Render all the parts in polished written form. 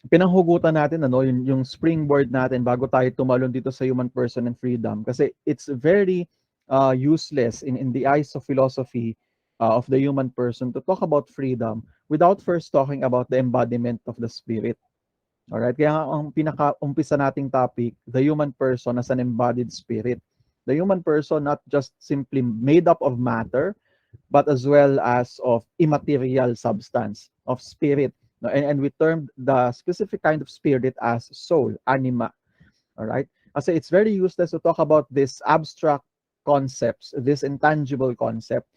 pinanghugutan natin yung springboard natin bago tayo tumalon dito sa human person and freedom, kasi it's very useless in the eyes of philosophy of the human person to talk about freedom without first talking about the embodiment of the spirit. All right, kaya ang pinaka-umpisa nating topic, the human person as an embodied spirit. The human person not just simply made up of matter, but as well as of immaterial substance, of spirit. And we termed the specific kind of spirit as soul, anima. All right? Kasi it's very useless to talk about this abstract concepts, this intangible concept,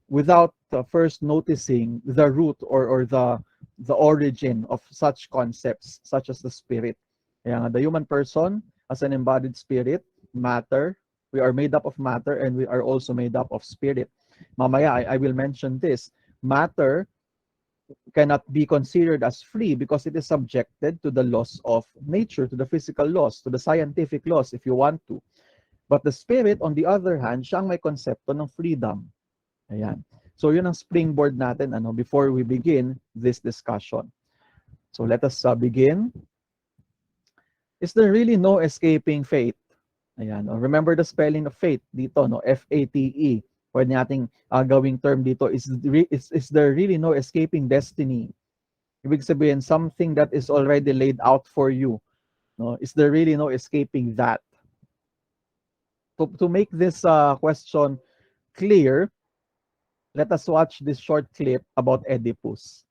without first noticing the root or the origin of such concepts, such as the spirit. Kaya the human person as an embodied spirit, matter, we are made up of matter and we are also made up of spirit. Mamaya, I will mention this. Matter cannot be considered as free because it is subjected to the laws of nature, to the physical laws, to the scientific laws, if you want to. But the spirit, on the other hand, siyang may konsepto ng freedom. Ayan. So yun ang springboard natin before we begin this discussion. So let us begin. Is there really no escaping fate? Ayan. Remember the spelling of fate dito, F-A-T-E. Pwede nating gawing term dito, is there really no escaping destiny? Ibig sabihin, something that is already laid out for you. Is there really no escaping that? To make this question clear, let us watch this short clip about Oedipus.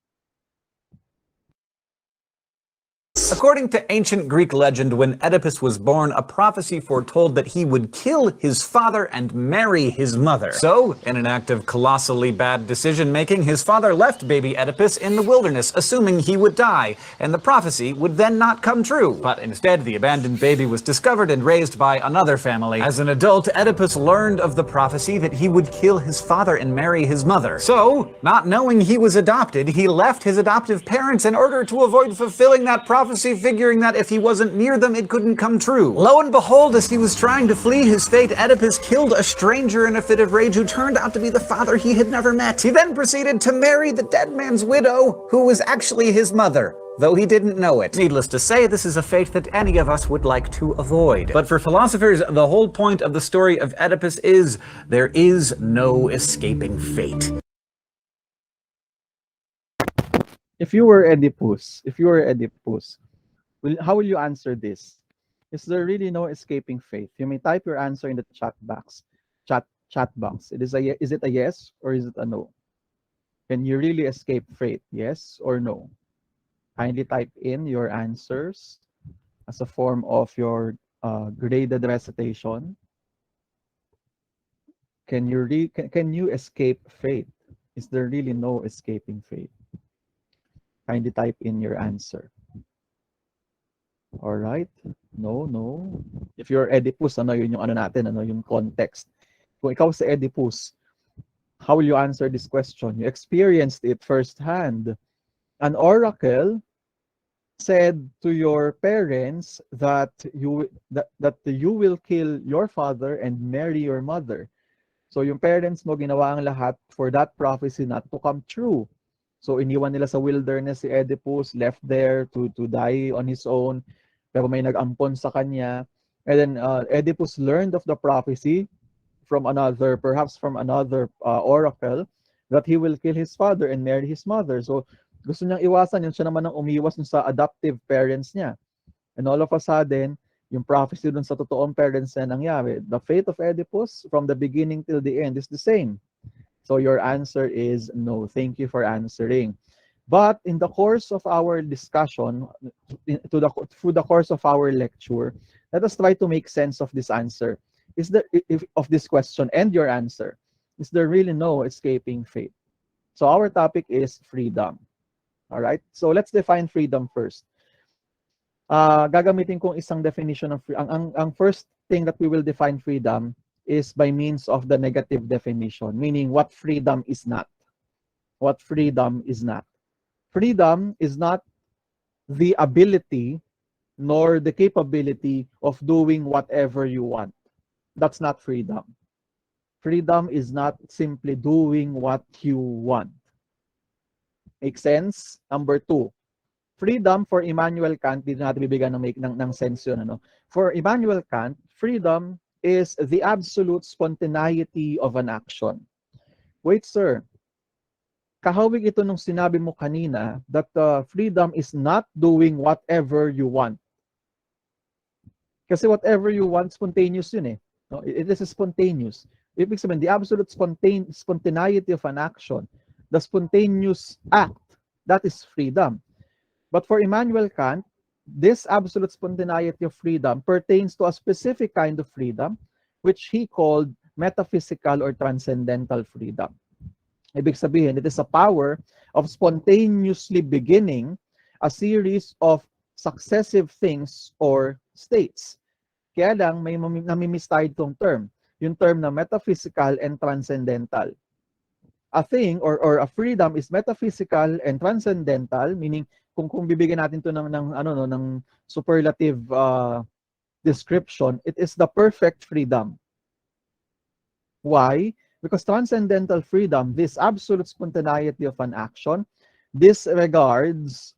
According to ancient Greek legend, when Oedipus was born, a prophecy foretold that he would kill his father and marry his mother. So, in an act of colossally bad decision-making, his father left baby Oedipus in the wilderness, assuming he would die, and the prophecy would then not come true. But instead, the abandoned baby was discovered and raised by another family. As an adult, Oedipus learned of the prophecy that he would kill his father and marry his mother. So, not knowing he was adopted, he left his adoptive parents in order to avoid fulfilling that prophecy, figuring that if he wasn't near them, it couldn't come true. Lo and behold, as he was trying to flee his fate, Oedipus killed a stranger in a fit of rage who turned out to be the father he had never met. He then proceeded to marry the dead man's widow, who was actually his mother, though he didn't know it. Needless to say, this is a fate that any of us would like to avoid. But for philosophers, the whole point of the story of Oedipus is there is no escaping fate. If you were Oedipus, how will you answer this? Is there really no escaping fate? You may type your answer in the chat box. Chat box. Is it a yes or is it a no? Can you really escape fate? Yes or no? Kindly type in your answers as a form of your graded recitation. Can you escape fate? Is there really no escaping fate? Kindly type in your answer. All right. No. If you're Oedipus, yun yung natin, yung context. Kung ikaw si Oedipus, how will you answer this question? You experienced it firsthand. An oracle said to your parents that you will kill your father and marry your mother. So yung parents mo ginawa ang lahat for that prophecy not to come true. So iniwan nila sa wilderness si Oedipus, left there to die on his own. Pero may nag-ampon sa kanya. And then Oedipus learned of the prophecy perhaps from another oracle, that he will kill his father and marry his mother. So gusto niyang iwasan yun, siya naman ang umiwas sa adoptive parents niya. And all of a sudden, yung prophecy dun sa totoong parents na nangyari, the fate of Oedipus from the beginning till the end is the same. So your answer is no. Thank you for answering. But in the course of our discussion, through the course of our lecture, let us try to make sense of this answer. Of this question and your answer? Is there really no escaping fate? So our topic is freedom. All right. So let's define freedom first. Gagamitin kong isang definition of freedom. Ang first thing that we will define freedom is by means of the negative definition, meaning what freedom is not. What freedom is not. Freedom is not the ability nor the capability of doing whatever you want. That's not freedom. Freedom is not simply doing what you want. Make sense? Number 2, freedom for Immanuel Kant, dito natin bibigyan ng sense yun, ano? For Immanuel Kant, freedom is the absolute spontaneity of an action. Wait, sir. Kahawig ito nung sinabi mo kanina that freedom is not doing whatever you want. Kasi whatever you want, spontaneous yun eh. No? It is spontaneous. Ibig sabihin, the absolute spontaneity of an action, the spontaneous act, that is freedom. But for Immanuel Kant, this absolute spontaneity of freedom pertains to a specific kind of freedom, which he called metaphysical or transcendental freedom. Ibig sabihin, it is a power of spontaneously beginning a series of successive things or states. Kaya lang, may namimiss tayo itong term. Yung term na metaphysical and transcendental. A thing or a freedom is metaphysical and transcendental, meaning kung bibigyan natin to ng superlative description, it is the perfect freedom. Why? Because transcendental freedom, this absolute spontaneity of an action, disregards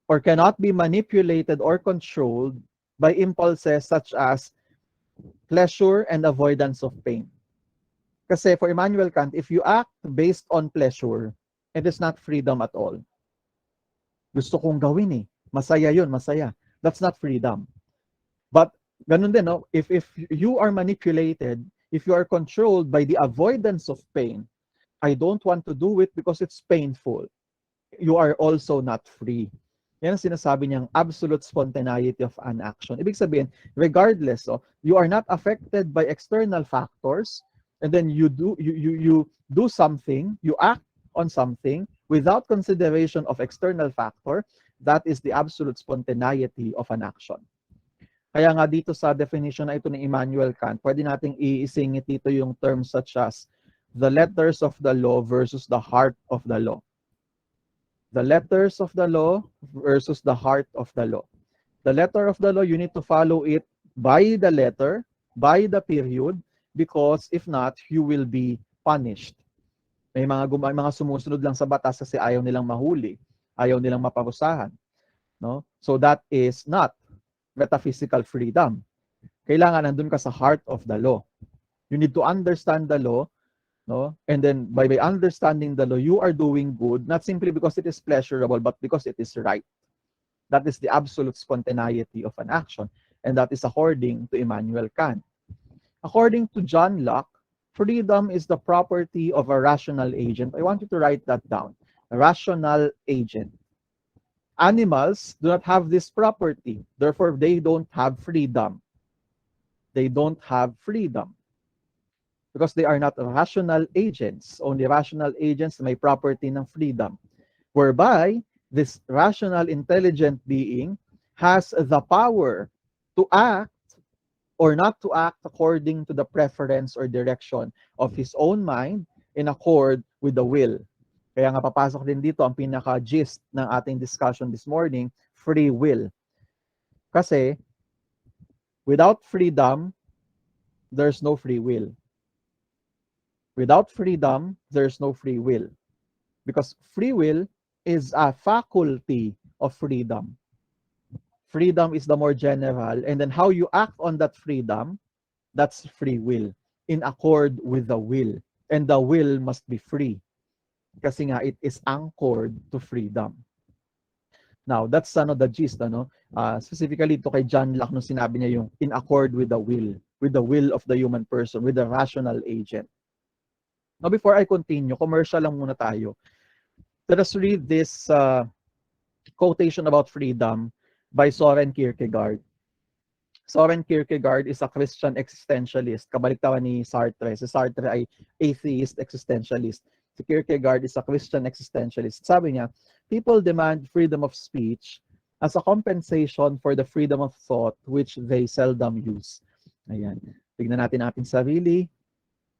or cannot be manipulated or controlled by impulses such as pleasure and avoidance of pain. Kasi for Immanuel Kant, if you act based on pleasure, it is not freedom at all. Gusto kong gawin eh. Masaya yun, masaya. That's not freedom. But ganun din, no? If you are manipulated, if you are controlled by the avoidance of pain, I don't want to do it because it's painful. You are also not free. Yan ang sinasabi niyang absolute spontaneity of an action. Ibig sabihin, regardless, you are not affected by external factors, and then you do something, you act on something without consideration of external factor, that is the absolute spontaneity of an action. Kaya nga dito sa definition na ito ni Immanuel Kant, pwede nating iisingit dito yung terms such as the letters of the law versus the heart of the law. The letters of the law versus the heart of the law. The letter of the law, you need to follow it by the letter, by the period, because if not, you will be punished. May mga sumusunod lang sa batas kasi ayaw nilang mahuli, ayaw nilang maparusahan. No? So that is not metaphysical freedom. Kailangan nandun ka sa heart of the law. You need to understand the law, no? And then by understanding the law, you are doing good, not simply because it is pleasurable, but because it is right. That is the absolute spontaneity of an action. And that is according to Immanuel Kant. According to John Locke, freedom is the property of a rational agent. I want you to write that down. A rational agent. Animals do not have this property. Therefore, they don't have freedom. They don't have freedom. Because they are not rational agents. Only rational agents may property ng freedom. Whereby, this rational, intelligent being has the power to act or not to act according to the preference or direction of his own mind in accord with the will. Kaya nga papasok din dito ang pinaka-gist ng ating discussion this morning, free will. Kasi, without freedom, there's no free will. Without freedom, there's no free will. Because free will is a faculty of freedom. Freedom is the more general, and then how you act on that freedom, that's free will, in accord with the will. And the will must be free. Kasi nga, it is anchored to freedom. Now, that's the gist, specifically to kay John Locke nung sinabi niya yung in accord with the will of the human person, with the rational agent. Now, before I continue, commercial lang muna tayo. Let us read this quotation about freedom by Soren Kierkegaard. Soren Kierkegaard is a Christian existentialist, kabaliktaran ni Sartre. Si Sartre ay atheist existentialist. Si Kierkegaard is a Christian existentialist. Sabi niya, people demand freedom of speech as a compensation for the freedom of thought which they seldom use. Ayan. Tignan natin ating sarili.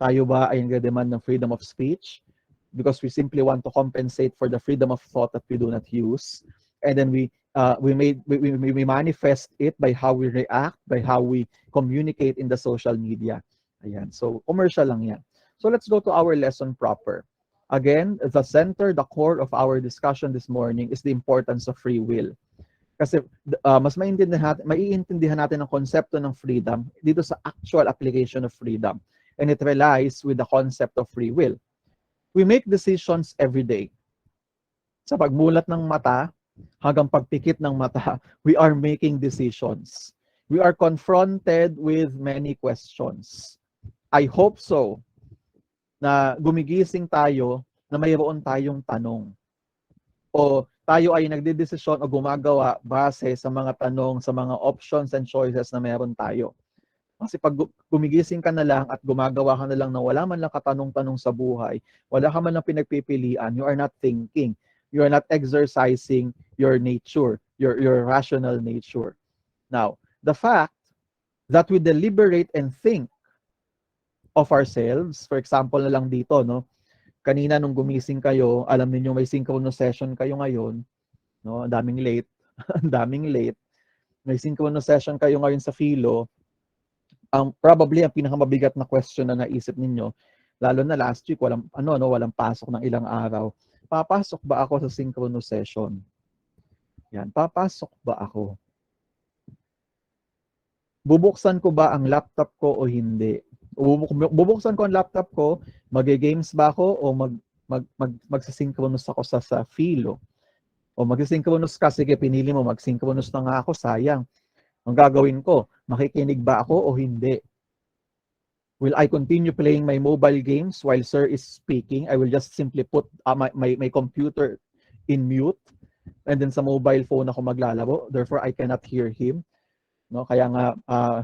Tayo ba ay nag-demand ng freedom of speech? Because we simply want to compensate for the freedom of thought that we do not use. And then we manifest it by how we react, by how we communicate in the social media. Ayan. So, commercial lang yan. So, let's go to our lesson proper. Again, the center, the core of our discussion this morning is the importance of free will. Kasi mas maiintindihan natin ang konsepto ng freedom dito sa actual application of freedom. And it relies with the concept of free will. We make decisions every day. Sa pagmulat ng mata hanggang pagpikit ng mata, we are making decisions. We are confronted with many questions. I hope so na gumigising tayo na mayroon tayong tanong. O tayo ay nagdedesisyon o gumagawa base sa mga tanong, sa mga options and choices na meron tayo. Kasi pag gumigising ka na lang at gumagawa ka na lang na wala man lang katanong-tanong sa buhay, wala ka man lang pinagpipilian, you are not thinking, you are not exercising your nature, your rational nature. Now, the fact that we deliberate and think of ourselves, for example na lang dito, no? Kanina nung gumising kayo, alam niyo may synchronous session kayo ngayon, no? Ang daming late, ang daming late. May synchronous session kayo ngayon sa Philo. Probably ang pinakamabigat na question na naisip ninyo, lalo na last week walang pasok ng ilang araw. Papasok ba ako sa synchronous session? Yan, papasok ba ako? Bubuksan ko ba ang laptop ko o hindi? Bubuksan ko ang laptop ko, mag-games ba ako o magsasynchronous ako sa Philo? O magsasynchronous ka, sige pinili mo, magsynchronous na nga ako, sayang. Ang gagawin ko, makikinig ba ako o hindi? Will I continue playing my mobile games while sir is speaking? I will just simply put my computer in mute and then sa mobile phone ako maglalaro. Therefore, I cannot hear him. No? Kaya nga,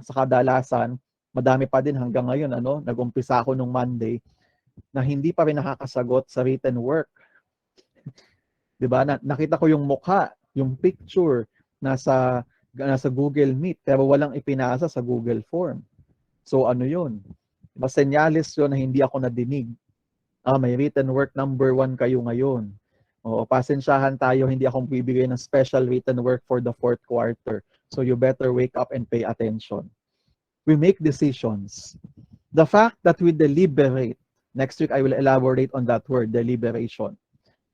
sa kadalasan, madami pa din hanggang ngayon, nag-umpisa ako nung Monday na hindi pa rin nakakasagot sa written work. Diba? Nakita ko yung mukha, yung picture, nasa Google Meet, pero walang ipinasa sa Google Form. So ano yun? Diba, senyalis yun na hindi ako nadinig. May written work number 1 kayo ngayon. O pasensyahan tayo, hindi ako bibigay ng special written work for the 4th quarter. So you better wake up and pay attention. We make decisions. The fact that we deliberate, next week I will elaborate on that word, deliberation.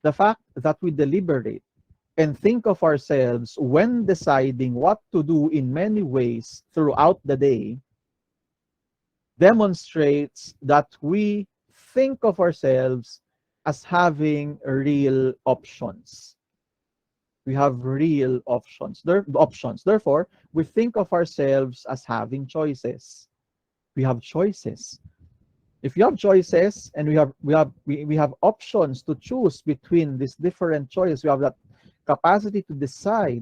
The fact that we deliberate and think of ourselves when deciding what to do in many ways throughout the day demonstrates that we think of ourselves as having real options. We have real options. Therefore, we think of ourselves as having choices. We have choices. If you have choices and we have options to choose between these different choices, we have that capacity to decide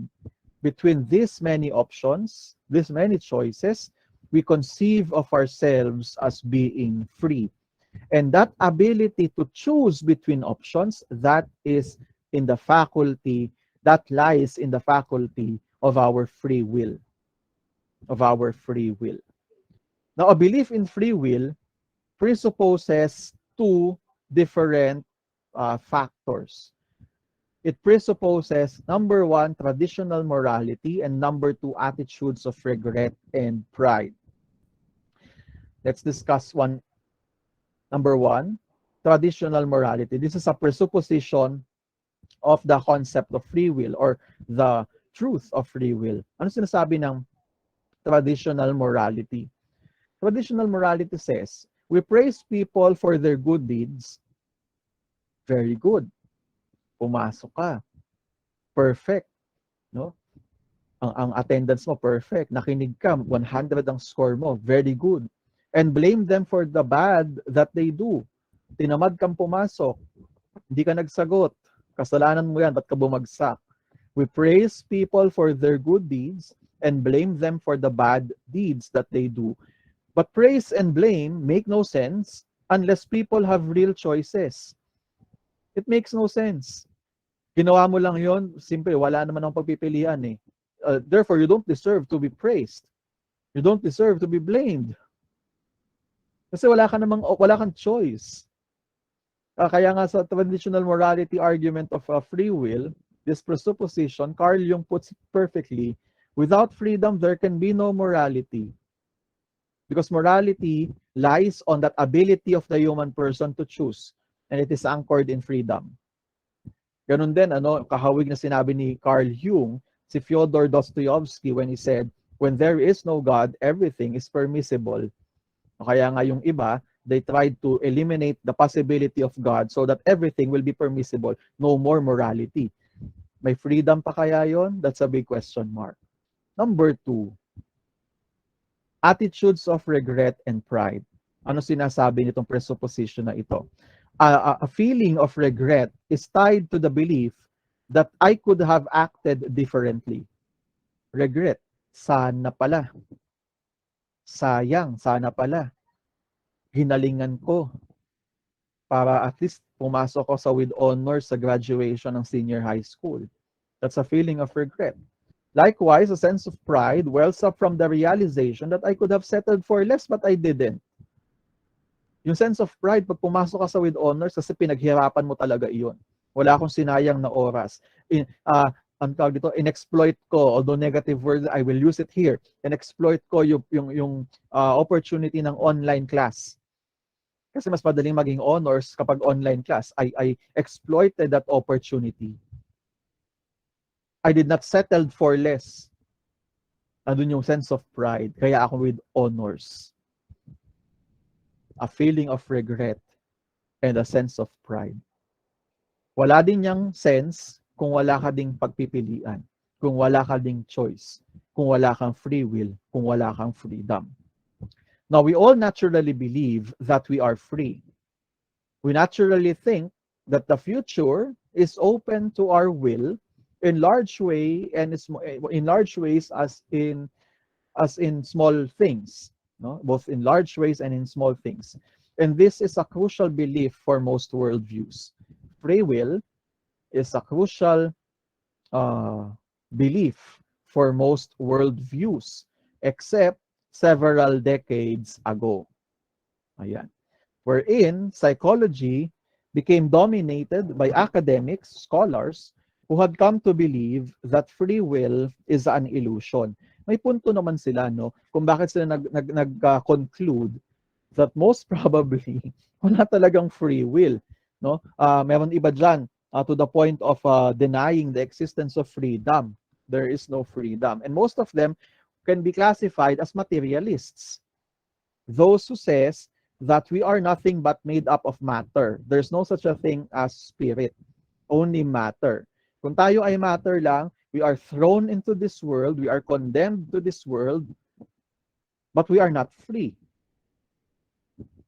between these many options, these many choices, we conceive of ourselves as being free. And that ability to choose between options, that is in the faculty, that lies in the faculty of our free will. Of our free will. Now, a belief in free will presupposes two different factors. It presupposes, number 1, traditional morality, and number 2, attitudes of regret and pride. Let's discuss one. Number 1, traditional morality. This is a presupposition of the concept of free will or the truth of free will. Ano sinasabi ng traditional morality? Traditional morality says, we praise people for their good deeds. Very good. Pumasok ka. Perfect. No? Ang attendance mo, perfect. Nakinig ka, 100 ang score mo. Very good. And blame them for the bad that they do. Tinamad kang pumasok. Hindi ka nagsagot. Kasalanan mo yan, ba't ka bumagsak? We praise people for their good deeds and blame them for the bad deeds that they do. But praise and blame make no sense unless people have real choices. It makes no sense. Ginawa mo lang yon, simple, wala naman ang pagpipilian eh. Therefore, you don't deserve to be praised. You don't deserve to be blamed. Kasi wala kang choice. Kaya nga sa traditional morality argument of free will, this presupposition, Carl Jung puts it perfectly, without freedom, there can be no morality. Because morality lies on that ability of the human person to choose. and it is anchored in freedom. Ganun din, kahawig na sinabi ni Carl Jung, si Fyodor Dostoevsky when he said, when there is no God, everything is permissible. Kaya nga yung iba, they tried to eliminate the possibility of God so that everything will be permissible. No more morality. May freedom pa kaya yon? That's a big question mark. Number 2, attitudes of regret and pride. Ano sinasabi nitong presupposition na ito? A feeling of regret is tied to the belief that I could have acted differently. Regret, sana pala. Sayang, sana pala. Hinalingan ko para at least pumasok ko sa with honors sa graduation ng senior high school. That's a feeling of regret. Likewise, a sense of pride wells up from the realization that I could have settled for less but I didn't. Yung sense of pride, pag pumasok ka sa with honors, kasi pinaghirapan mo talaga iyon. Wala akong sinayang na oras. Ang tawag dito, in-exploit ko, although negative word, I will use it here. In-exploit ko yung opportunity ng online class. Kasi mas madaling maging honors kapag online class. I exploited that opportunity. I did not settle for less. Andun yung sense of pride. Kaya ako with honors. A feeling of regret and a sense of pride. Wala din niyang sense kung wala ka ding pagpipilian, kung wala ka ding choice, kung wala kang free will, kung wala kang freedom. Now, we all naturally believe that we are free. We naturally think that the future is open to our will in large way and in large ways as in small things. No? Both in large ways and in small things. And this is a crucial belief for most worldviews. Free will is a crucial belief for most worldviews, except several decades ago. Ayan. Wherein psychology became dominated by academics, scholars, who had come to believe that free will is an illusion. May punto naman sila, no, kung bakit sila nag-conclude that most probably wala talagang free will, no? Meron iba diyan to the point of denying the existence of freedom. There is no freedom, and most of them can be classified as materialists. Those who says that we are nothing but made up of matter. There's no such a thing as spirit, only matter. Kung tayo ay matter lang, we are thrown into this world, we are condemned to this world, but we are not free.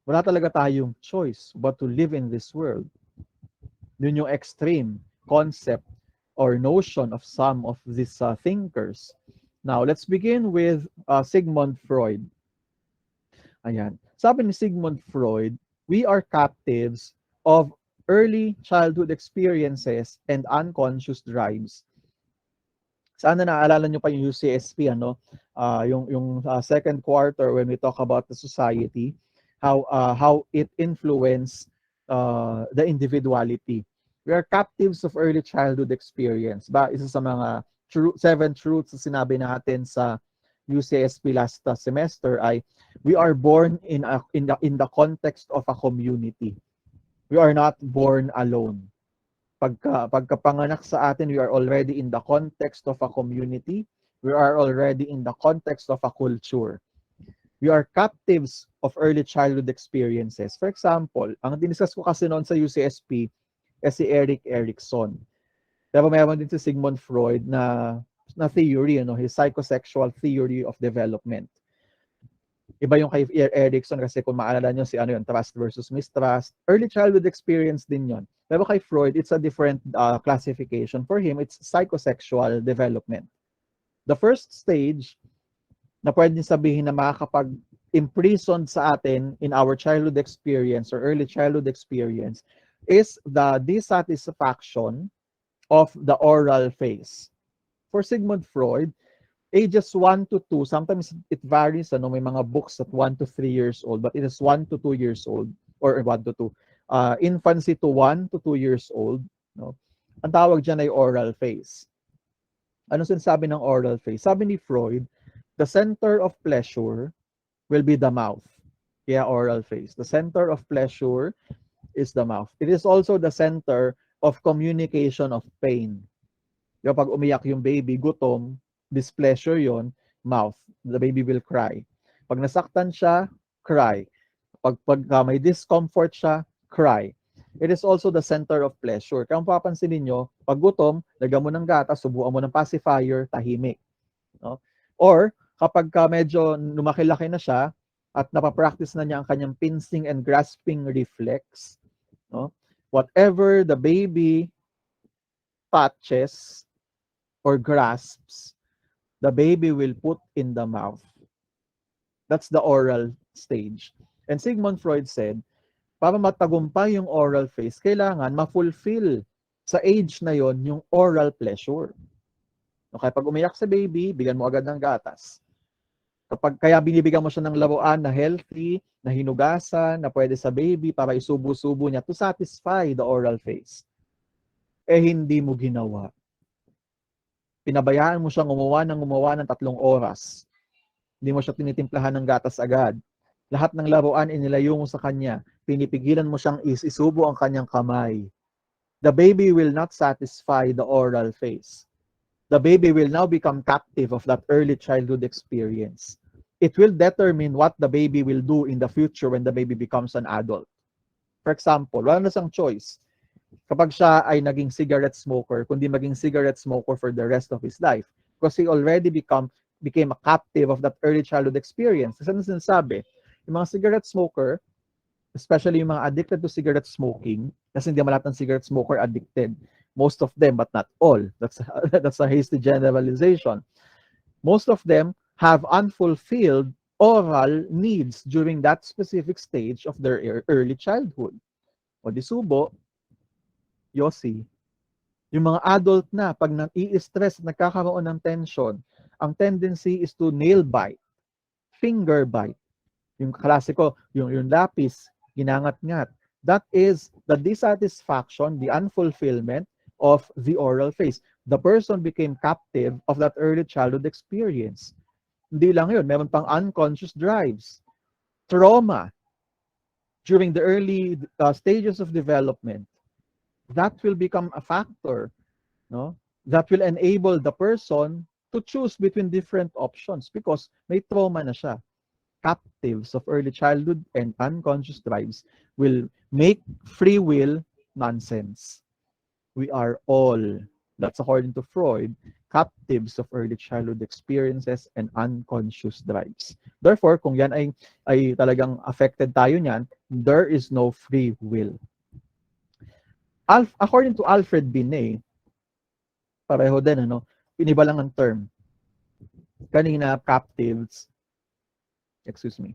Wala talaga tayong choice but to live in this world. Yun yung extreme concept or notion of some of these thinkers. Now, let's begin with Sigmund Freud. Ayan. Sabi ni Sigmund Freud, we are captives of early childhood experiences and unconscious drives. Sana naalala nyo pa yung UCSP, yung second quarter when we talk about the society, how it influenced the individuality. We are captives of early childhood experience. Isa sa mga 7 truths na sinabi natin sa UCSP last semester ay we are born in the context of a community. We are not born alone. Pagkapanganak sa atin, we are already in the context of a community. We are already in the context of a culture. We are captives of early childhood experiences. For example, ang diniscuss ko kasi noon sa UCSP si Erik Erikson. Pero mayroon din si Sigmund Freud na theory, his psychosexual theory of development. Iba yung kay Erikson kasi kung maalala nyo yung trust versus mistrust. Early childhood experience din yon. Pero kay Freud, it's a different classification. For him, it's psychosexual development. The first stage na pwede sabihin na makakapag-imprisoned sa atin in our childhood experience or early childhood experience is the dissatisfaction of the oral phase. For Sigmund Freud, ages 1 to 2, sometimes it varies, may mga books at 1 to 3 years old, but it is 1 to 2 years old, or 1 to 2, infancy to 1 to 2 years old, no? Ang tawag dyan ay oral phase. Ano sinasabi ng oral phase? Sabi ni Freud, the center of pleasure will be the mouth. Kaya oral phase. The center of pleasure is the mouth. It is also the center of communication of pain. Kapag umiyak yung baby, gutom, displeasure yon, mouth. The baby will cry. Pag nasaktan siya, cry. Pag may discomfort siya, cry. It is also the center of pleasure. Kaya kung papansin ninyo, pag gutom, lagyan mo ng gatas, subuan mo ng pacifier, tahimik. No? Or, kapag medyo lumaki-laki na siya, at napapractice na niya ang kanyang pincing and grasping reflex, no? Whatever the baby touches or grasps, the baby will put in the mouth. That's the oral stage. And Sigmund Freud said, para matagumpay yung oral phase, kailangan ma-fulfill sa age na yon yung oral pleasure. Okay, pag umiyak sa baby, bigyan mo agad ng gatas. Kapag kaya binibigyan mo siya ng laruan na healthy, na hinugasan, na pwede sa baby para isubo-subo niya to satisfy the oral phase. Eh hindi mo ginawa. Pinabayaan mo siyang gumawa ng 3 oras. Hindi mo siya tinitimplahan ng gatas agad. Lahat ng laruan inilayo mo sa kanya. Pinipigilan mo siyang isubo ang kanyang kamay. The baby will not satisfy the oral phase. The baby will now become captive of that early childhood experience. It will determine what the baby will do in the future when the baby becomes an adult. For example, wala na siyang choice. Kapag siya ay naging cigarette smoker, kundi maging cigarette smoker for the rest of his life. Because he already became a captive of that early childhood experience. Kasi ano sinasabi? Yung mga cigarette smoker, especially yung mga addicted to cigarette smoking, kasi hindi naman lahat ng cigarette smoker addicted. Most of them, but not all. That's a hasty generalization. Most of them have unfulfilled oral needs during that specific stage of their early childhood. O di subo, Yossi, yung mga adult na, pag nai-stress, nagkakaroon ng tension, ang tendency is to nail bite, finger bite. Yung klasiko, yung lapis, ginangat-ngat. That is the dissatisfaction, the unfulfillment of the oral phase. The person became captive of that early childhood experience. Hindi lang yun, meron pang unconscious drives, trauma during the early stages of development. That will become a factor, no? That will enable the person to choose between different options because may trauma na siya. Captives of early childhood and unconscious drives will make free will nonsense. We are all, that's according to Freud, captives of early childhood experiences and unconscious drives. Therefore, kung yan ay talagang affected tayo niyan, there is no free will. According to Alfred Binet, pareho din, ano, piniba lang ang term. Kanina, captives, excuse me.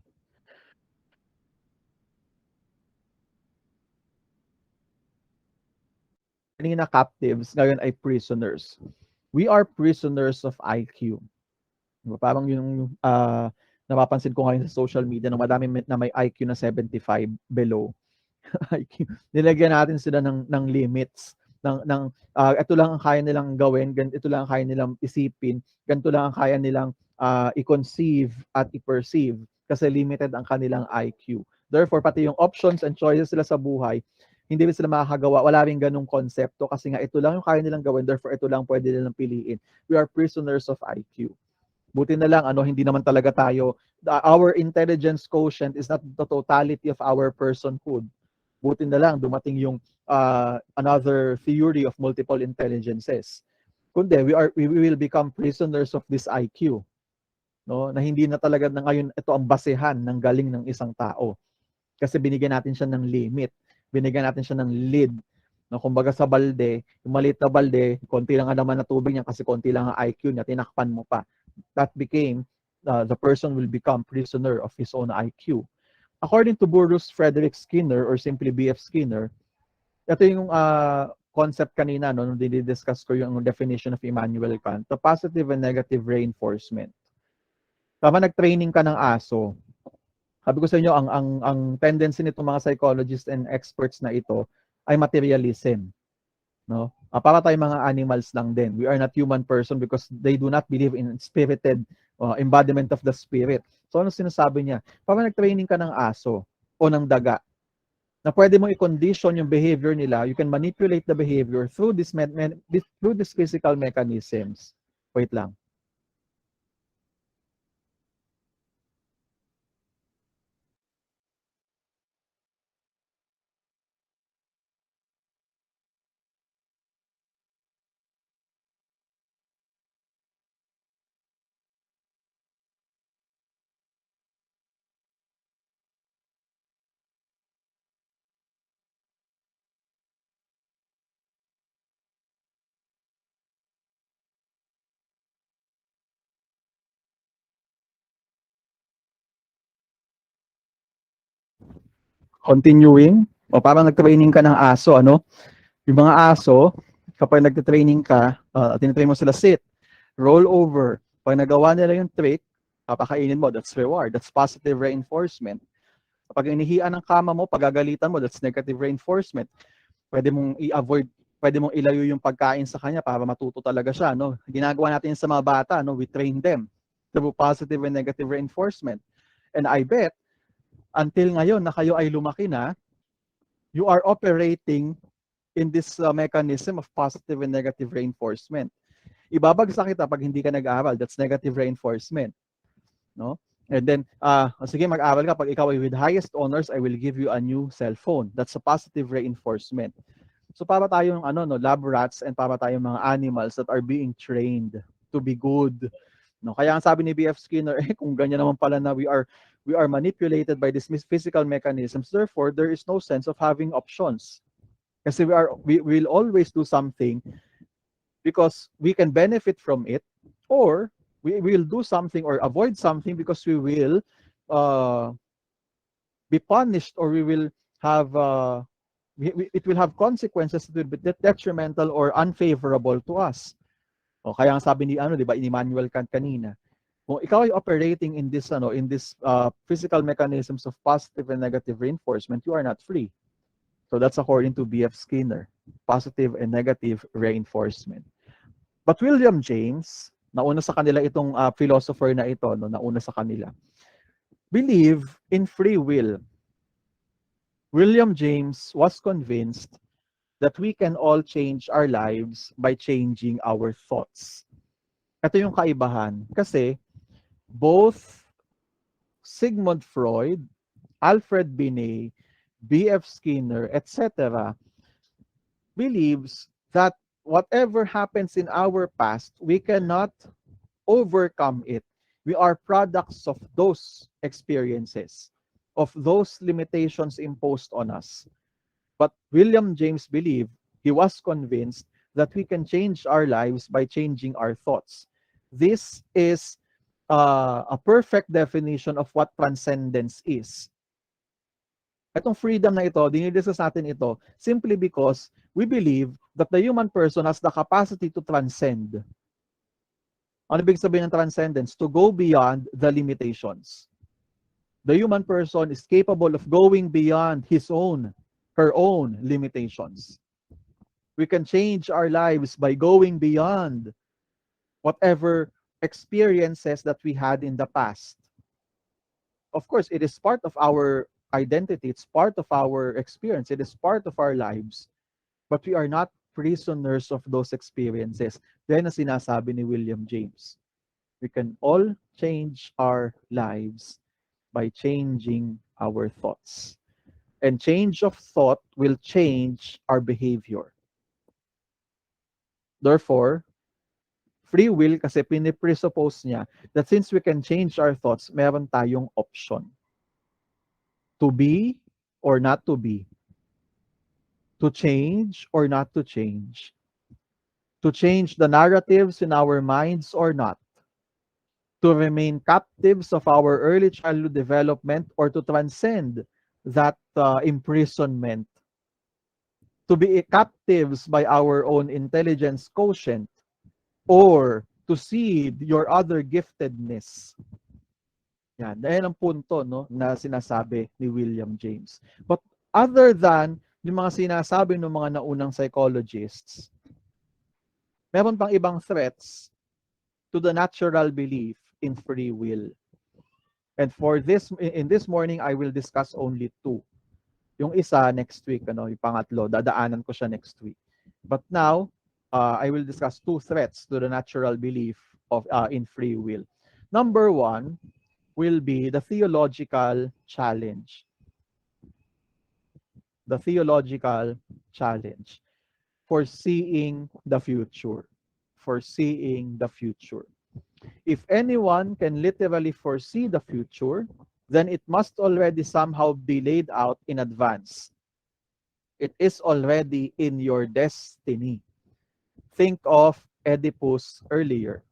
Kanina captives, ngayon ay prisoners. We are prisoners of IQ. Parang yung napapansin ko ngayon sa social media na madami na may IQ na 75 below. IQ. Nilagyan natin sila ng limits. Ito lang ang kaya nilang gawin, ito lang ang kaya nilang isipin, ganito lang ang kaya nilang i-conceive at i-perceive kasi limited ang kanilang IQ. Therefore, pati yung options and choices sila sa buhay, hindi rin sila makakagawa. Wala rin ganung konsepto kasi nga ito lang yung kaya nilang gawin, therefore ito lang pwede nilang piliin. We are prisoners of IQ. Buti na lang, hindi naman talaga tayo, our intelligence quotient is not the totality of our personhood. Buti na lang, dumating yung another theory of multiple intelligences. Kundi, we will become prisoners of this IQ. No? Na hindi na talaga na ngayon ito ang basehan ng galing ng isang tao. Kasi binigyan natin siya ng limit. Binigyan natin siya ng lid. No, kumbaga sa balde, yung maliit na balde, konti lang naman na tubig niya kasi konti lang ang IQ niya, tinakpan mo pa. That became, the person will become prisoner of his own IQ. According to Burroughs Frederick Skinner or simply B.F. Skinner, ito yung concept kanina, no, nung dinidiscuss ko yung definition of Immanuel Kant, the positive and negative reinforcement. Tama, nag-training ka ng aso. Sabi ko sa inyo, ang tendency nito mga psychologists and experts na ito ay materialism. No? Para tayong mga animals lang din. We are not human person because they do not believe in spirited embodiment of the spirit. So ano sinasabi niya? Para nag-training ka ng aso o ng daga, na pwede mong i-condition yung behavior nila. You can manipulate the behavior through through these physical mechanisms. Wait lang. Continuing, o parang nagtraining ka ng aso, ano? Yung mga aso, kapag nagte-training ka, tinitrain mo sila sit, roll over. Pag nagawa nila yung trick, papakainin mo, that's reward. That's positive reinforcement. Kapag inihian ng kama mo, pagagalitan mo, that's negative reinforcement. Pwede mong i-avoid, pwede mong ilayo yung pagkain sa kanya para matuto talaga siya, no? Ginagawa natin sa mga bata, no? We train them through positive and negative reinforcement. And I bet, until ngayon na kayo ay lumaki na, you are operating in this mechanism of positive and negative reinforcement. Ibabagsak kita pag hindi ka nag-aaral. That's negative reinforcement. No? And then, sige, mag-aaral ka. Pag ikaw ay with highest honors, I will give you a new cell phone. That's a positive reinforcement. So para tayong lab rats and para tayong mga animals that are being trained to be good. No, kaya ang sabi ni B.F. Skinner, kung ganyan naman pala na we are manipulated by these physical mechanisms, therefore there is no sense of having options. Kasi we will always do something because we can benefit from it, or we will do something or avoid something because we will be punished, or we will have it will have consequences that will be detrimental or unfavorable to us. O kaya ang sabi ni di ba, ni Immanuel Kant kanina, kung ikaw ay operating in this physical mechanisms of positive and negative reinforcement, you are not free. So that's according to B.F. Skinner, positive and negative reinforcement. But William James, nauna sa kanila itong philosopher na ito, nauna sa kanila, believe in free will. William James was convinced that we can all change our lives by changing our thoughts. Ito yung kaibahan. Kasi both Sigmund Freud, Alfred Binet, B.F. Skinner, etc. believes that whatever happens in our past, we cannot overcome it. We are products of those experiences, of those limitations imposed on us. But William James believed, he was convinced that we can change our lives by changing our thoughts. This is a perfect definition of what transcendence is. Itong freedom na ito, dinidiscuss natin ito simply because we believe that the human person has the capacity to transcend. Ano ibig sabihin ng transcendence? To go beyond the limitations. The human person is capable of going beyond her own limitations. We can change our lives by going beyond whatever experiences that we had in the past. Of course, it is part of our identity. It's part of our experience. It is part of our lives. But we are not prisoners of those experiences. Then, na sinasabi ni William James, we can all change our lives by changing our thoughts. And change of thought will change our behavior. Therefore, free will, kasi pinipresuppose niya that since we can change our thoughts, meron tayong option. To be or not to be. To change or not to change. To change the narratives in our minds or not. To remain captives of our early childhood development or to transcend that imprisonment. To be captives by our own intelligence quotient, or to see your other giftedness. Yan, dahil ang punto na sinasabi ni William James. But other than yung mga sinasabi ng mga naunang psychologists, meron pang ibang threats to the natural belief in free will. And for this, in this morning, I will discuss only two. Yung isa next week, yung pangatlo, dadaanan ko siya next week. But now, I will discuss two threats to the natural belief of in free will. Number one will be the theological challenge. The theological challenge. Foreseeing the future. Foreseeing the future. If anyone can literally foresee the future, then it must already somehow be laid out in advance. It is already in your destiny. Think of Oedipus earlier.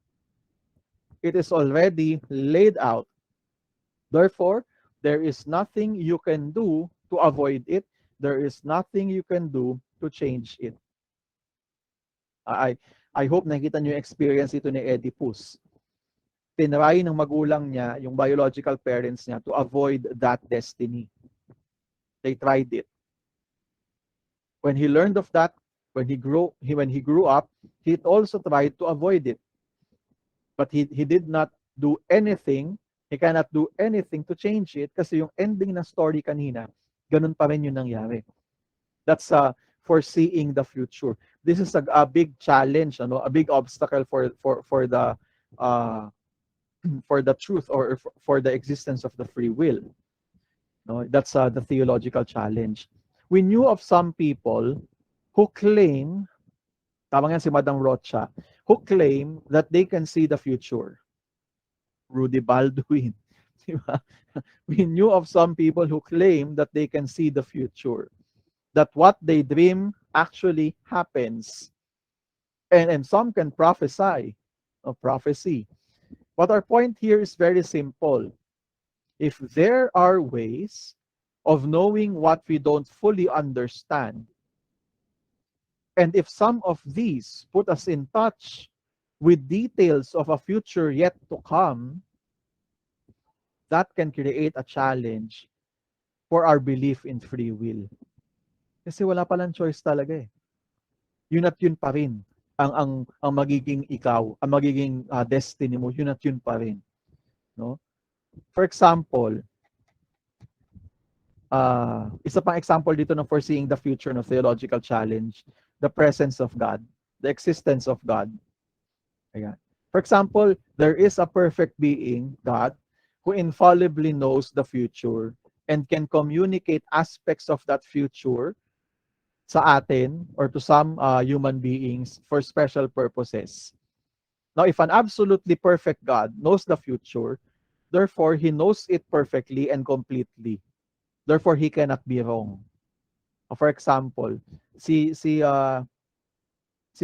It is already laid out. Therefore, there is nothing you can do to avoid it. There is nothing you can do to change it. I hope nakita niyo yung experience ito ni Oedipus. Tinry ng magulang niya, yung biological parents niya, to avoid that destiny. They tried it. When he learned of that, when he grew up, he also tried to avoid it. But he did not do anything. He cannot do anything to change it kasi yung ending ng story kanina, ganun pa rin yung nangyari. That's foreseeing the future. This is a big challenge, a big obstacle for the for the truth or for the existence of the free will. No, that's the theological challenge. We knew of some people who claim, tama nga si Madam Rocha, who claim that they can see the future. Rudy Baldwin. We knew of some people who claim that they can see the future. That what they dream actually happens. And some can prophesy, or prophecy. But our point here is very simple. If there are ways of knowing what we don't fully understand, and if some of these put us in touch with details of a future yet to come, that can create a challenge for our belief in free will. Kasi wala palang choice talaga eh. Yun at yun pa rin ang magiging ikaw, ang magiging destiny mo, yun at yun pa rin. No? For example, isa pang example dito ng foreseeing the future, no, theological challenge, the presence of God, the existence of God. Ayan. For example, there is a perfect being, God, who infallibly knows the future and can communicate aspects of that future sa atin or to some human beings for special purposes. Now, if an absolutely perfect God knows the future, therefore, He knows it perfectly and completely. Therefore, He cannot be wrong. For example, si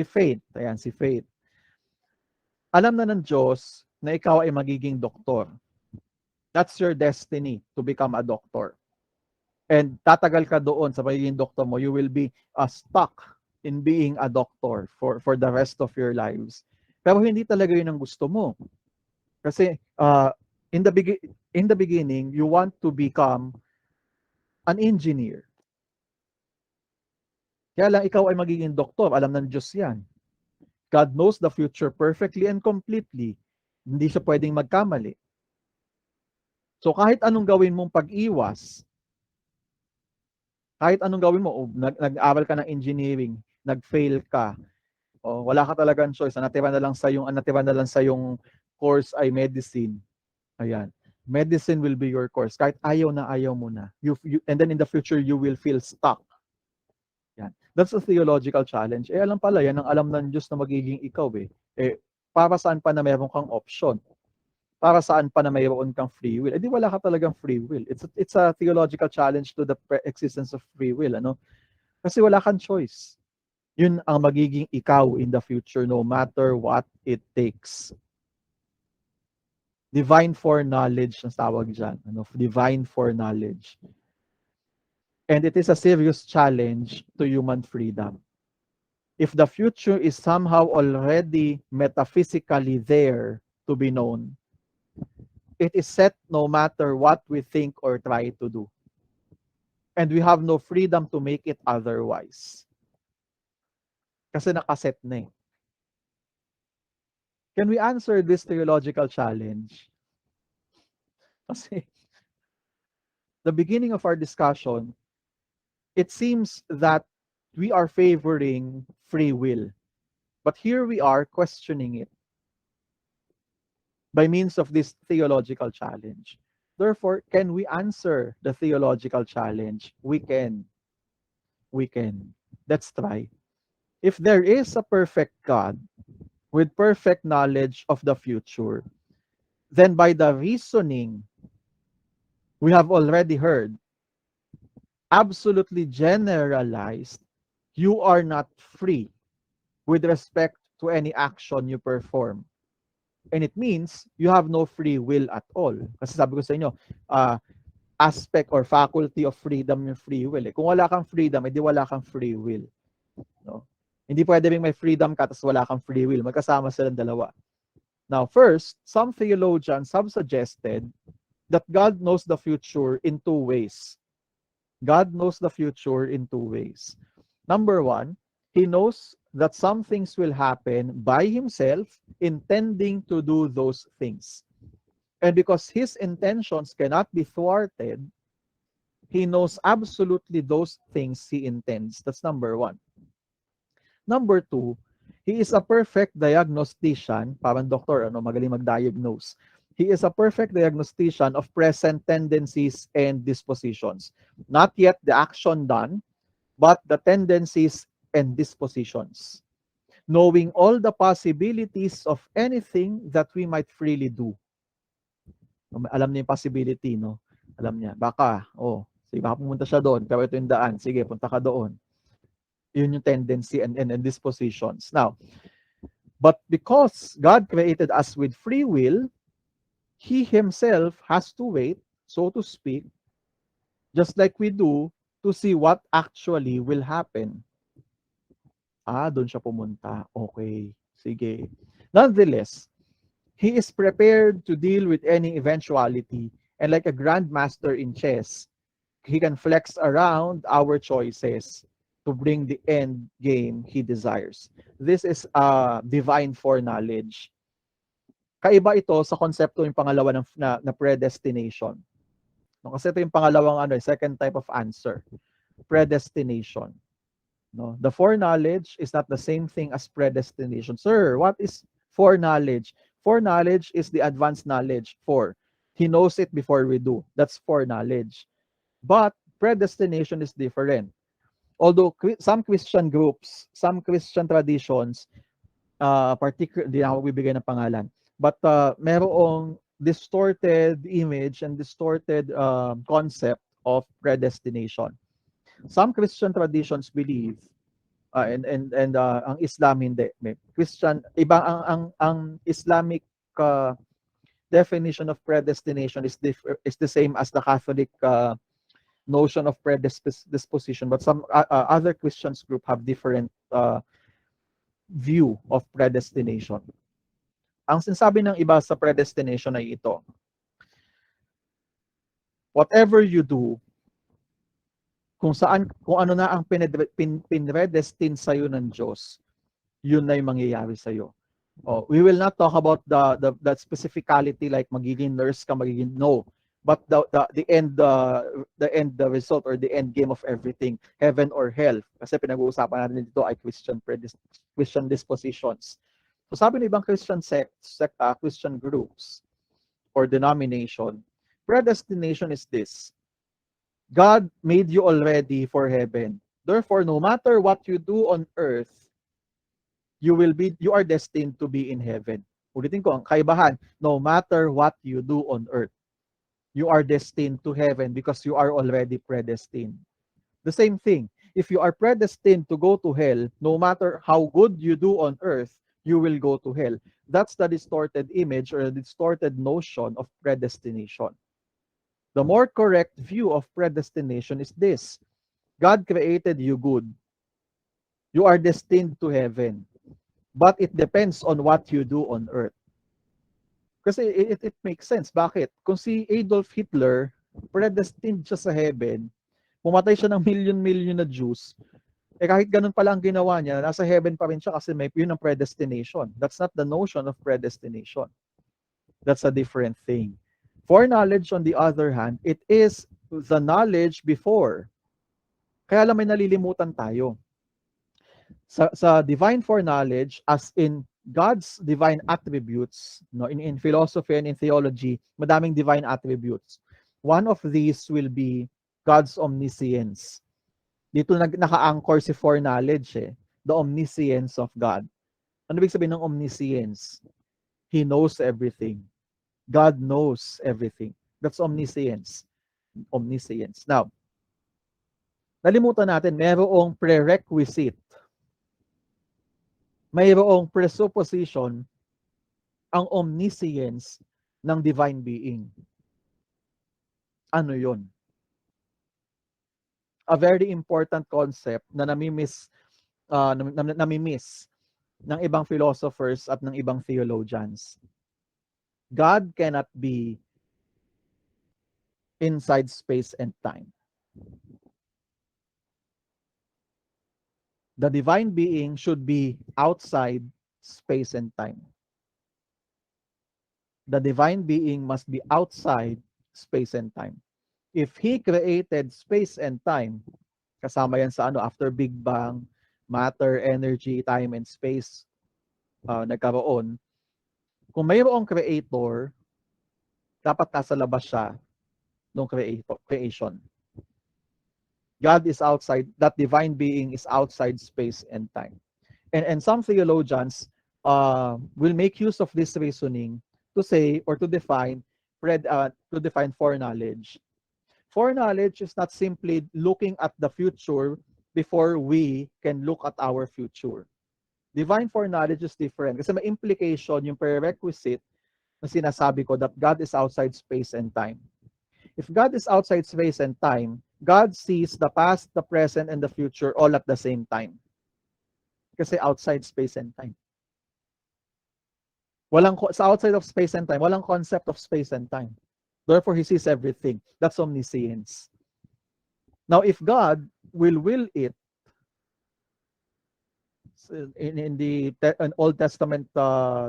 Faith, ayan, si Faith. Alam na ng Diyos na ikaw ay magiging doktor. That's your destiny, to become a doctor. And tatagal ka doon sa pagiging doktor mo, you will be stuck in being a doctor for the rest of your lives. Pero hindi talaga yun ang gusto mo. Kasi in the beginning, you want to become an engineer. Kaya lang ikaw ay magiging doktor, alam ng Diyos yan. God knows the future perfectly and completely. Hindi siya pwedeng magkamali. So kahit anong gawin mong pag-iwas, kahit anong gawin mo, nag-aral ka ng engineering, nag-fail ka, wala ka talagang choice, natira na lang sa yung course ay medicine. Ayan. Medicine will be your course. Kahit ayaw na ayaw mo na. And then in the future, you will feel stuck. Yan. That's a theological challenge. Alam pala, yan ang alam ng Diyos na magiging ikaw eh. Para saan pa na meron kang option? Para saan pa na mayroon kang free will? Di wala ka talagang free will. It's a theological challenge to the existence of free will. Kasi wala kang choice. Yun ang magiging ikaw in the future no matter what it takes. Divine foreknowledge ang tawag dyan. Divine foreknowledge. And it is a serious challenge to human freedom. If the future is somehow already metaphysically there to be known, it is set no matter what we think or try to do. And we have no freedom to make it otherwise. Kasi nakaset na eh. Can we answer this theological challenge? Kasi the beginning of our discussion, it seems that we are favoring free will. But here we are questioning it by means of this theological challenge. Therefore, can we answer the theological challenge? We can. We can. Let's try. If there is a perfect God with perfect knowledge of the future, then by the reasoning we have already heard, absolutely generalized, you are not free with respect to any action you perform. And it means you have no free will at all. Kasi sabi ko sa inyo, aspect or faculty of freedom yung free will. Kung wala kang freedom, edi wala kang free will. No? Hindi pwede may freedom ka tapos wala kang free will. Magkasama silang dalawa. Now, first, some theologians have suggested that God knows the future in two ways. God knows the future in two ways. Number one, He knows that some things will happen by Himself, intending to do those things. And because His intentions cannot be thwarted, He knows absolutely those things He intends. That's number one. Number two, He is a perfect diagnostician, parang doktor, magaling mag-diagnose. He is a perfect diagnostician of present tendencies and dispositions. Not yet the action done, but the tendencies and dispositions. Knowing all the possibilities of anything that we might freely do. Alam niya yung possibility, no? Alam niya, baka pumunta siya doon, pero ito yung daan, sige, punta ka doon. Yun yung tendency and dispositions. Now, but because God created us with free will, He Himself has to wait, so to speak, just like we do, to see what actually will happen. Doon siya pumunta. Okay, sige. Nonetheless, He is prepared to deal with any eventuality, and like a grandmaster in chess, He can flex around our choices to bring the end game He desires. This is divine foreknowledge. Kaiba ito sa konsepto yung pangalawa na predestination. No, kasi ito yung pangalawang second type of answer, predestination. No, the foreknowledge is not the same thing as predestination. Sir, what is foreknowledge? Foreknowledge is the advanced knowledge. He knows it before we do. That's foreknowledge. But predestination is different. Although some Christian groups, some Christian traditions, particularly, di na ako bibigay ng pangalan, but merong distorted image and distorted concept of predestination. Some Christian traditions believe, and ang Islam hindi. Christian, iba ang Islamic definition of predestination is the same as the Catholic notion of predisposition, but some other Christians group have different view of predestination. Ang sinasabi ng iba sa predestination ay ito: whatever you do, kung ano na ang pinredestine sa iyo ng Diyos, yun na yung mangyayari sa iyo. We will not talk about the specificality, like magiging nurse ka, no. But the end result or the end game of everything, heaven or hell. Kasi pinag-uusapan natin dito ay Christian dispositions. So sabi ng ibang Christian Christian groups or denomination, predestination is this: God made you already for heaven. Therefore, no matter what you do on earth, you are destined to be in heaven. Ulitin ko, ang kaibahan, no matter what you do on earth, you are destined to heaven because you are already predestined. The same thing, if you are predestined to go to hell, no matter how good you do on earth, you will go to hell. That's the distorted image or the distorted notion of predestination. The more correct view of predestination is this: God created you good. You are destined to heaven. But it depends on what you do on earth. Kasi it makes sense. Bakit? Kung si Adolf Hitler, predestined siya sa heaven, pumatay siya ng million na Jews, kahit ganun pala ang ginawa niya, nasa heaven pa rin siya kasi yun ang predestination. That's not the notion of predestination. That's a different thing. Foreknowledge, on the other hand, it is the knowledge before. Kaya lang may nalilimutan tayo. Sa divine foreknowledge, as in God's divine attributes, no, in philosophy and in theology, madaming divine attributes. One of these will be God's omniscience. Dito naka-anchor si foreknowledge the omniscience of God. Ano ibig sabihin ng omniscience? He knows everything. God knows everything. That's omniscience. Omniscience. Now, nalimutan natin, mayroong prerequisite. Mayroong presupposition ang omniscience ng divine being. Ano yun? A very important concept na namimiss ng ibang philosophers at ng ibang theologians. God cannot be inside space and time. The divine being should be outside space and time. The divine being must be outside space and time. If he created space and time, kasama yan sa after Big Bang, matter, energy, time, and space nagkaroon, kung mayroong creator, dapat nasa labas siya ng creation. God is outside, that divine being is outside space and time. And some theologians will make use of this reasoning to say or to define foreknowledge. Foreknowledge is not simply looking at the future before we can look at our future. Divine foreknowledge is different kasi may implication yung prerequisite na sinasabi ko that God is outside space and time. If God is outside space and time, God sees the past, the present, and the future all at the same time. Kasi outside space and time. Sa outside of space and time, walang concept of space and time. Therefore, He sees everything. That's omniscience. Now, if God will it, in the Old Testament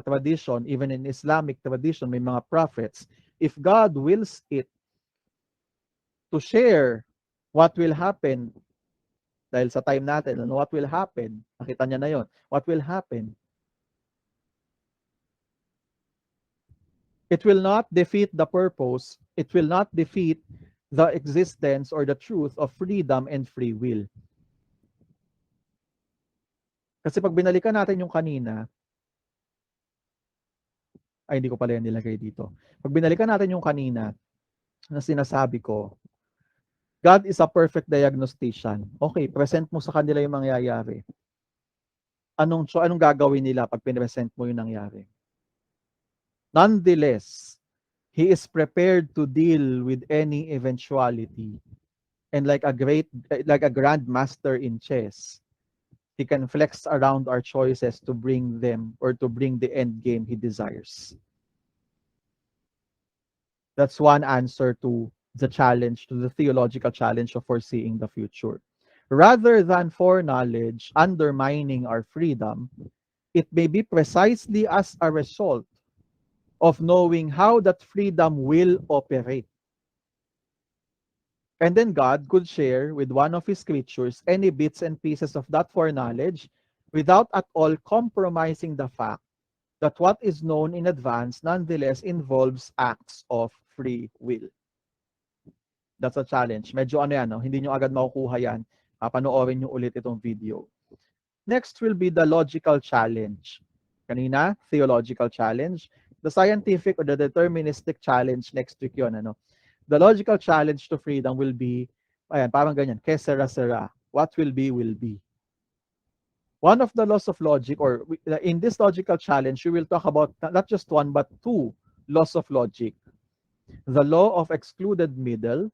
tradition, even in Islamic tradition, may mga prophets, if God wills it to share what will happen, dahil sa time natin, what will happen, nakita niya na yon, what will happen, it will not defeat the purpose, it will not defeat the existence or the truth of freedom and free will. Kasi pag binalikan natin yung kanina, hindi ko pala yan nilagay dito. Pag binalikan natin yung kanina, na sinasabi ko, God is a perfect diagnostician. Okay, present mo sa kanila yung mangyayari. Anong gagawin nila pag pinresent mo yung nangyari? Nonetheless, He is prepared to deal with any eventuality. And like a grand master in chess, He can flex around our choices to bring them or to bring the end game He desires. That's one answer to the challenge, to the theological challenge of foreseeing the future. Rather than foreknowledge undermining our freedom, it may be precisely as a result of knowing how that freedom will operate. And then God could share with one of His creatures any bits and pieces of that foreknowledge without at all compromising the fact that what is known in advance nonetheless involves acts of free will. That's a challenge. Medyo hindi nyo agad makukuha yan. Panoorin nyo ulit itong video. Next will be the logical challenge. Kanina, theological challenge. The scientific or the deterministic challenge, next week yun. The logical challenge to freedom will be, parang ganyan, que sera sera. What will be, will be. One of the laws of logic, or in this logical challenge, we will talk about not just one, but two laws of logic. The law of excluded middle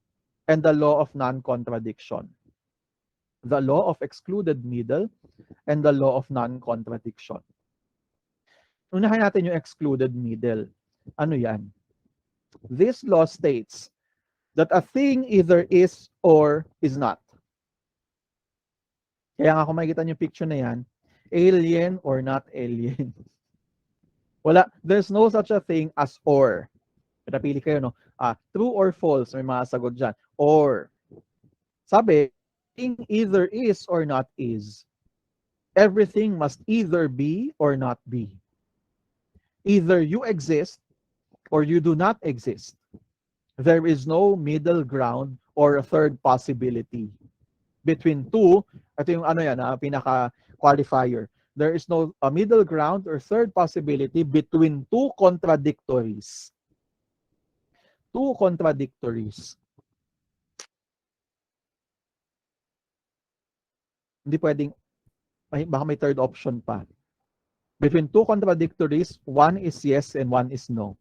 and the law of non-contradiction. The law of excluded middle and the law of non-contradiction. Unahin natin yung excluded middle. Ano yan? This law states that a thing either is or is not. Kaya nga kung makikita niyo yung picture na yan, alien or not alien. There's no such a thing as or. Napili kayo, true or false, may mga sagot dyan. Or, sabi, thing either is or not is. Everything must either be or not be. Either you exist or you do not exist. There is no middle ground or a third possibility. Between two, ito yung ano yan, pinaka-qualifier. There is no a middle ground or third possibility between two contradictories. Two contradictories. Hindi pwedeng, baka may third option pa. Between two contradictories, one is yes and one is no.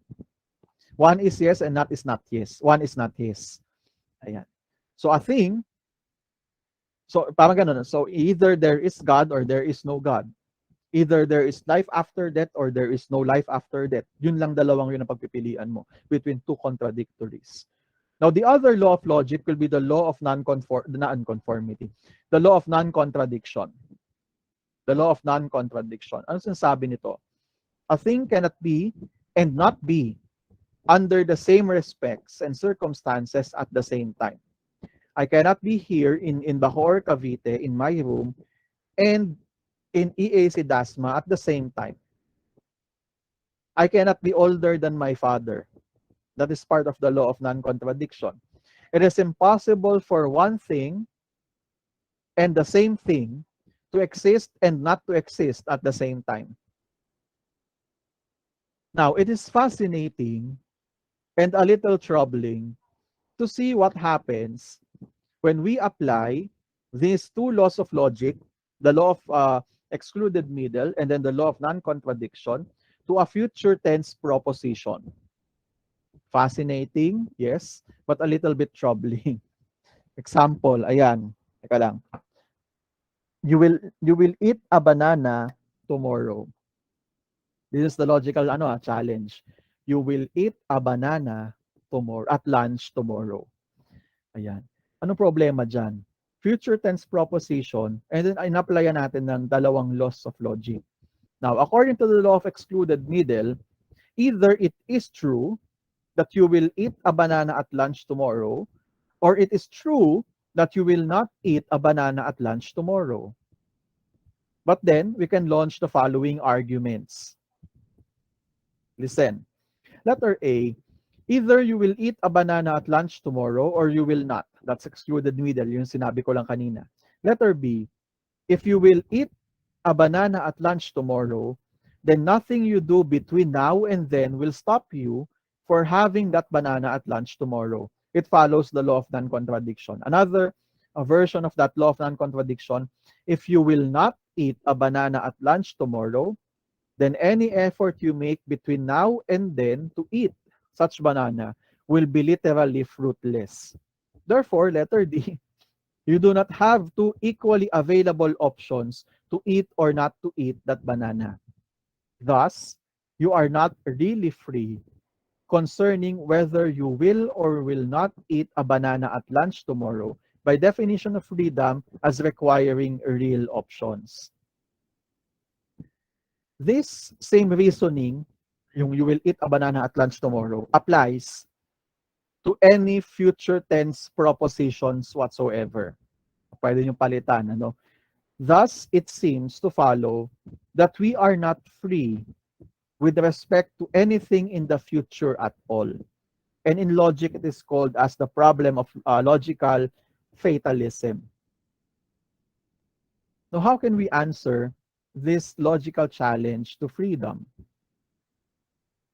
One is yes and not is not yes. One is not yes. Ayan. So a thing, so parang ganun. So either there is God or there is no God. Either there is life after death or there is no life after death. Yun lang dalawang yun ang pagpipilian mo between two contradictories. Now, the other law of logic will be the law of non-conformity. The law of non-contradiction. The law of non-contradiction. Ano sinasabi nito? A thing cannot be and not be under the same respects and circumstances at the same time. I cannot be here in Bacoor, Cavite, in my room, and in EAC Dasma at the same time. I cannot be older than my father. That is part of the law of non-contradiction. It is impossible for one thing and the same thing to exist and not to exist at the same time. Now, it is fascinating and a little troubling to see what happens when we apply these two laws of logic, the law of excluded middle and then the law of non-contradiction, to a future tense proposition. Fascinating, yes, but a little bit troubling. Example, ayan, teka lang. You will eat a banana tomorrow. This is the logical challenge. You will eat a banana tomorrow at lunch tomorrow. Ayan. Ano problema dyan? Future tense proposition, and then in-applyan natin ng dalawang laws of logic. Now, according to the law of excluded middle, either it is true that you will eat a banana at lunch tomorrow, or it is true that you will not eat a banana at lunch tomorrow. But then, we can launch the following arguments. Listen. Letter A, either you will eat a banana at lunch tomorrow or you will not. That's excluded middle, yung sinabi ko lang kanina. Letter B, if you will eat a banana at lunch tomorrow, then nothing you do between now and then will stop you for having that banana at lunch tomorrow. It follows the law of non-contradiction. Another version of that law of non-contradiction, if you will not eat a banana at lunch tomorrow, then any effort you make between now and then to eat such banana will be literally fruitless. Therefore, letter D, you do not have two equally available options to eat or not to eat that banana. Thus, you are not really free concerning whether you will or will not eat a banana at lunch tomorrow, by definition of freedom as requiring real options. This same reasoning, yung you will eat a banana at lunch tomorrow, applies to any future tense propositions whatsoever. Pwede nyo palitan, ano? Thus, it seems to follow that we are not free with respect to anything in the future at all. And in logic, it is called as the problem of logical fatalism. Now, how can we answer this logical challenge to freedom?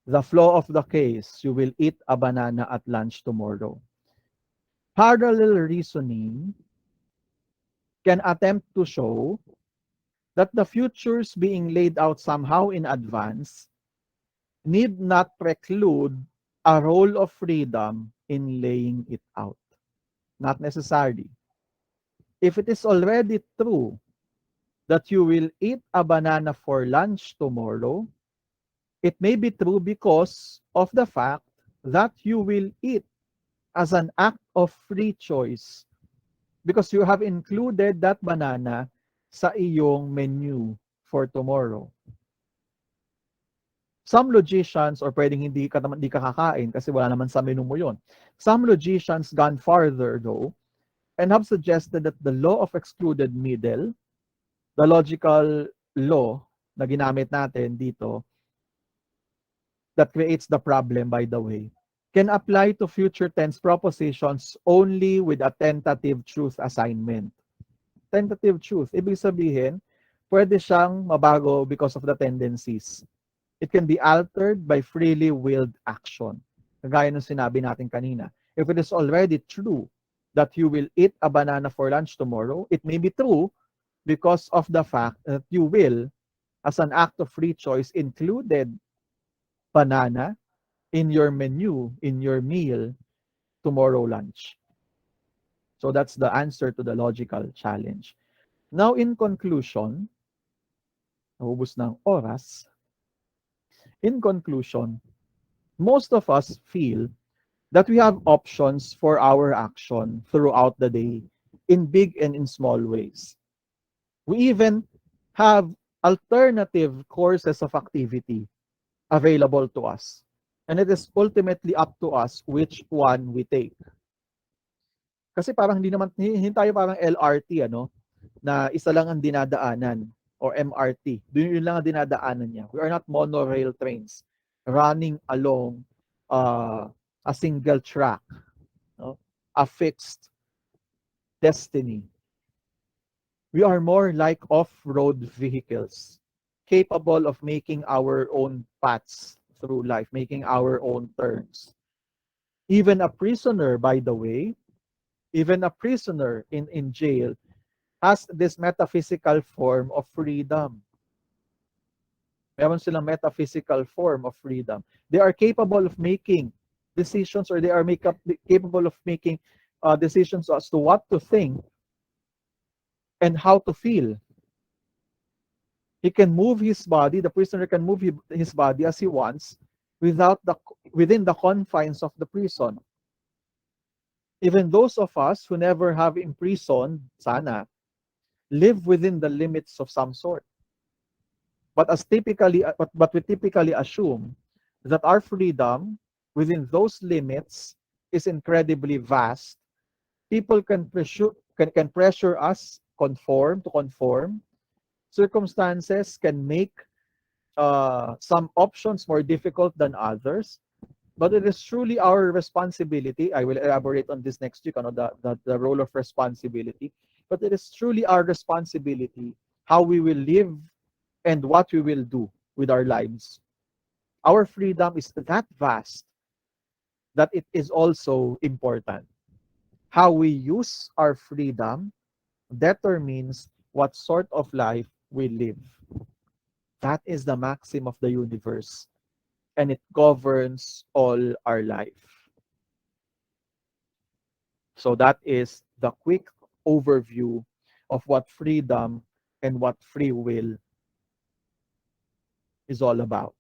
The flaw of the case, you will eat a banana at lunch tomorrow. Parallel reasoning can attempt to show that the futures being laid out somehow in advance need not preclude a role of freedom in laying it out. Not necessarily. If it is already true that you will eat a banana for lunch tomorrow, it may be true because of the fact that you will eat as an act of free choice because you have included that banana sa iyong menu for tomorrow. Some logicians, or pwedeng hindi ka kakain kasi wala naman sa menu mo yon. Some logicians gone farther though and have suggested that the law of excluded middle, the logical law na ginamit natin dito, that creates the problem, by the way, can apply to future tense propositions only with a tentative truth assignment. Tentative truth, ibig sabihin, pwede siyang mabago because of the tendencies. It can be altered by freely willed action. Kagaya ng sinabi natin kanina. If it is already true that you will eat a banana for lunch tomorrow, it may be true because of the fact that you will, as an act of free choice, included banana in your menu, in your meal, tomorrow lunch. So that's the answer to the logical challenge. Now, in conclusion, naubos ng oras. In conclusion, most of us feel that we have options for our action throughout the day in big and in small ways. We even have alternative courses of activity available to us. And it is ultimately up to us which one we take. Kasi parang hindi tayo parang LRT, ano, na isa lang ang dinadaanan, or MRT. Yun lang ang dinadaanan niya. We are not monorail trains running along a single track, no? A fixed destiny. We are more like off-road vehicles, capable of making our own paths through life, making our own turns. Even a prisoner, by the way, even a prisoner in jail has this metaphysical form of freedom. Meron silang metaphysical form of freedom. They are capable of making decisions, or they are capable of making decisions as to what to think and how to feel. He can move his body, the prisoner can move his body as he wants within the confines of the prison. Even those of us who never have imprisoned, sana, live within the limits of some sort. But we typically assume that our freedom within those limits is incredibly vast. People can pressure us to conform. Circumstances can make some options more difficult than others. But it is truly our responsibility. I will elaborate on this next week, the role of responsibility. But it is truly our responsibility how we will live and what we will do with our lives. Our freedom is that vast that it is also important. How we use our freedom determines what sort of life we live. That is the maxim of the universe, and it governs all our life. So that is the quick overview of what freedom and what free will is all about.